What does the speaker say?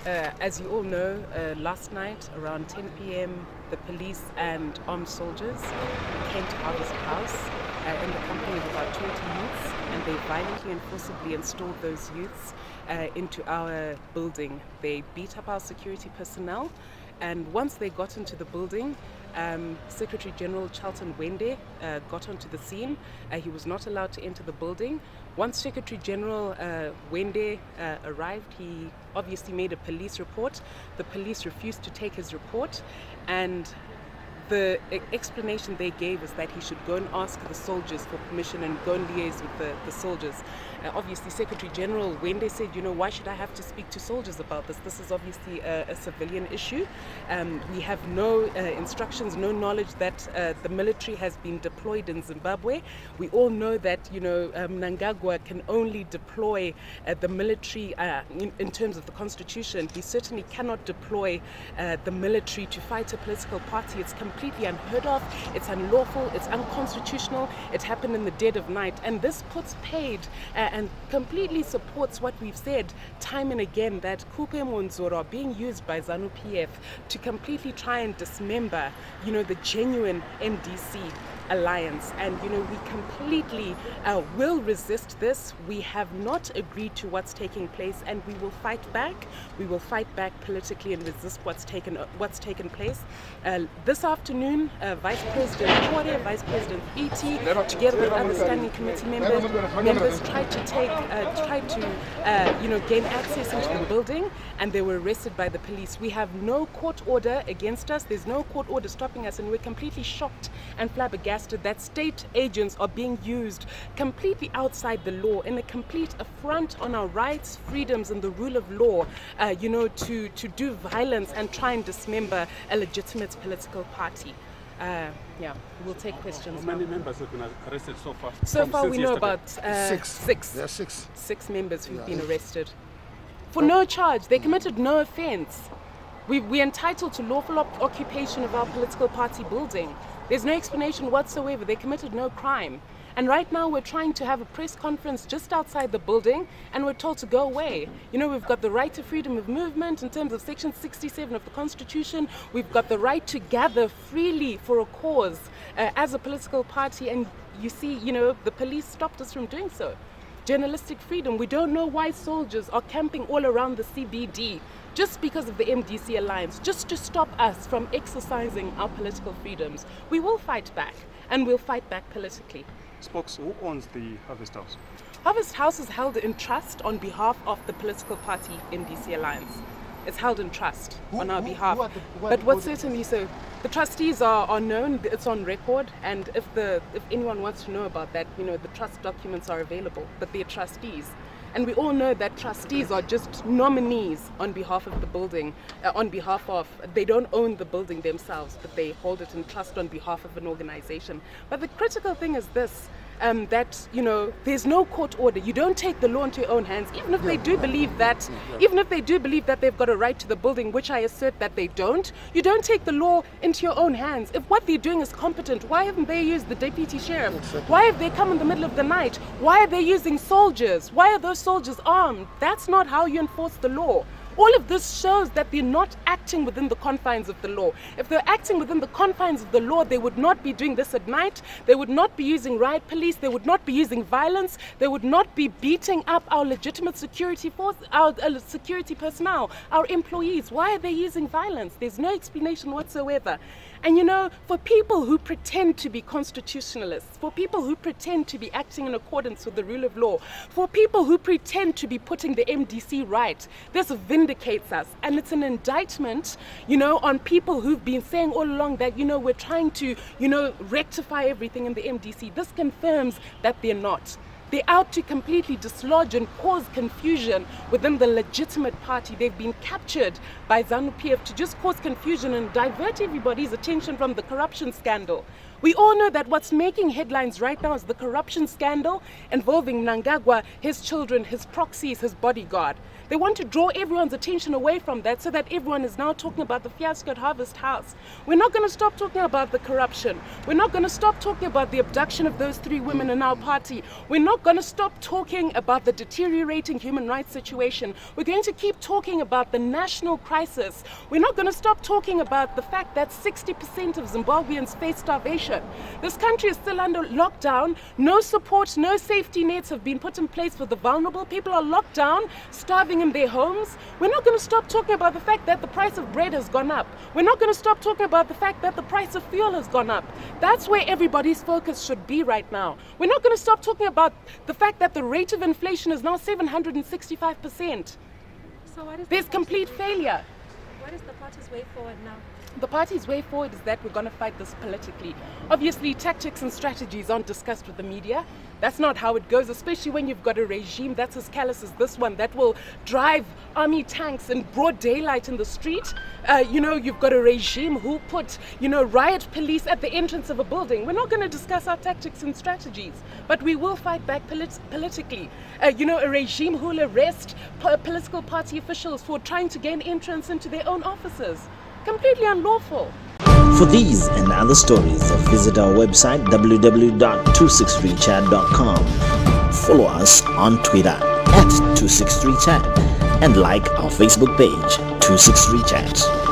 As you all know, last night around 10 p.m., the police and armed soldiers came to Harvest House in the company of about 20 youths, and they violently and forcibly installed those youths into our building. They beat up our security personnel, and once they got into the building, Secretary General Charlton Wende got onto the scene. He was not allowed to enter the building. Once Secretary General Wende arrived, he obviously made a police report. The police refused to take his report, and the explanation they gave is that he should go and ask the soldiers for permission and go and liaise with the soldiers. Obviously, Secretary General Wende said, why should I have to speak to soldiers about this? This is obviously a civilian issue. We have no instructions, no knowledge that the military has been deployed in Zimbabwe. We all know that, Mnangagwa can only deploy the military in terms of the constitution. He certainly cannot deploy the military to fight a political party. It's completely unheard of, it's unlawful, it's unconstitutional, it happened in the dead of night, and this puts paid and completely supports what we've said time and again, that Kuke Monzoro are being used by Zanu-PF to completely try and dismember, the genuine MDC alliance. And we completely will resist this. We have not agreed to what's taking place, and we will fight back. We will fight back politically and resist what's taken place. This afternoon, Vice President Mahere, Vice President E.T., together with other standing committee members tried to gain access into the building, and they were arrested by the police. We have no court order against us. There's no court order stopping us, and we're completely shocked and flabbergasted that state agents are being used completely outside the law, in a complete affront on our rights, freedoms, and the rule of law, to do violence and try and dismember a legitimate political party. We'll take questions. How many members have been arrested so far? So far we know about six. There are six. Six members who've been arrested for no charge. They committed no offense. We're entitled to lawful occupation of our political party building. There's no explanation whatsoever. They committed no crime. And right now we're trying to have a press conference just outside the building, and we're told to go away. We've got the right to freedom of movement in terms of Section 67 of the Constitution. We've got the right to gather freely for a cause as a political party, and you see, the police stopped us from doing so. Journalistic freedom. We don't know why soldiers are camping all around the CBD just because of the MDC alliance, just to stop us from exercising our political freedoms. We will fight back, and we'll fight back politically. Spokes, who owns the Harvest House? Harvest House is held in trust on behalf of the political party MDC alliance. It's held in trust on our behalf. But what's certainly so, the trustees are known, it's on record, and if anyone wants to know about that, the trust documents are available, but they're trustees. And we all know that trustees are just nominees on behalf of the building, they don't own the building themselves, but they hold it in trust on behalf of an organization. But the critical thing is this, that there's no court order. You don't take the law into your own hands, even if they do believe that they've got a right to the building, which I assert that they don't. You don't take the law into your own hands. If what they're doing is competent, why haven't they used the deputy sheriff? Why have they come in the middle of the night? Why are they using soldiers? Why are those soldiers armed? That's not how you enforce the law. All of this shows that they're not acting within the confines of the law. If they're acting within the confines of the law, they would not be doing this at night. They would not be using riot police. They would not be using violence. They would not be beating up our legitimate security force, our security personnel, our employees. Why are they using violence? There's no explanation whatsoever. And for people who pretend to be constitutionalists, for people who pretend to be acting in accordance with the rule of law, for people who pretend to be putting the MDC right, this vindicates us. And it's an indictment, on people who've been saying all along that, we're trying to, rectify everything in the MDC. This confirms that they're not. They're out to completely dislodge and cause confusion within the legitimate party. They've been captured by Zanu-PF to just cause confusion and divert everybody's attention from the corruption scandal. We all know that what's making headlines right now is the corruption scandal involving Mnangagwa, his children, his proxies, his bodyguard. They want to draw everyone's attention away from that so that everyone is now talking about the fiasco at Harvest House. We're not going to stop talking about the corruption. We're not going to stop talking about the abduction of those 3 women in our party. We're not going to stop talking about the deteriorating human rights situation. We're going to keep talking about the national crisis. We're not going to stop talking about the fact that 60% of Zimbabweans face starvation. This country is still under lockdown. No support, no safety nets have been put in place for the vulnerable. People are locked down, starving in their homes. We're not going to stop talking about the fact that the price of bread has gone up. We're not going to stop talking about the fact that the price of fuel has gone up. That's where everybody's focus should be right now. We're not going to stop talking about the fact that the rate of inflation is now 765%. So what is There's complete failure. What is the party's way forward now? The party's way forward is that we're going to fight this politically. Obviously, tactics and strategies aren't discussed with the media. That's not how it goes, especially when you've got a regime that's as callous as this one that will drive army tanks in broad daylight in the street. You've got a regime who put, riot police at the entrance of a building. We're not going to discuss our tactics and strategies, but we will fight back politically. A regime who will arrest political party officials for trying to gain entrance into their own offices. Completely unlawful. For these and other stories, visit our website www.263chat.com. Follow us on Twitter @263chat and like our Facebook page 263chat.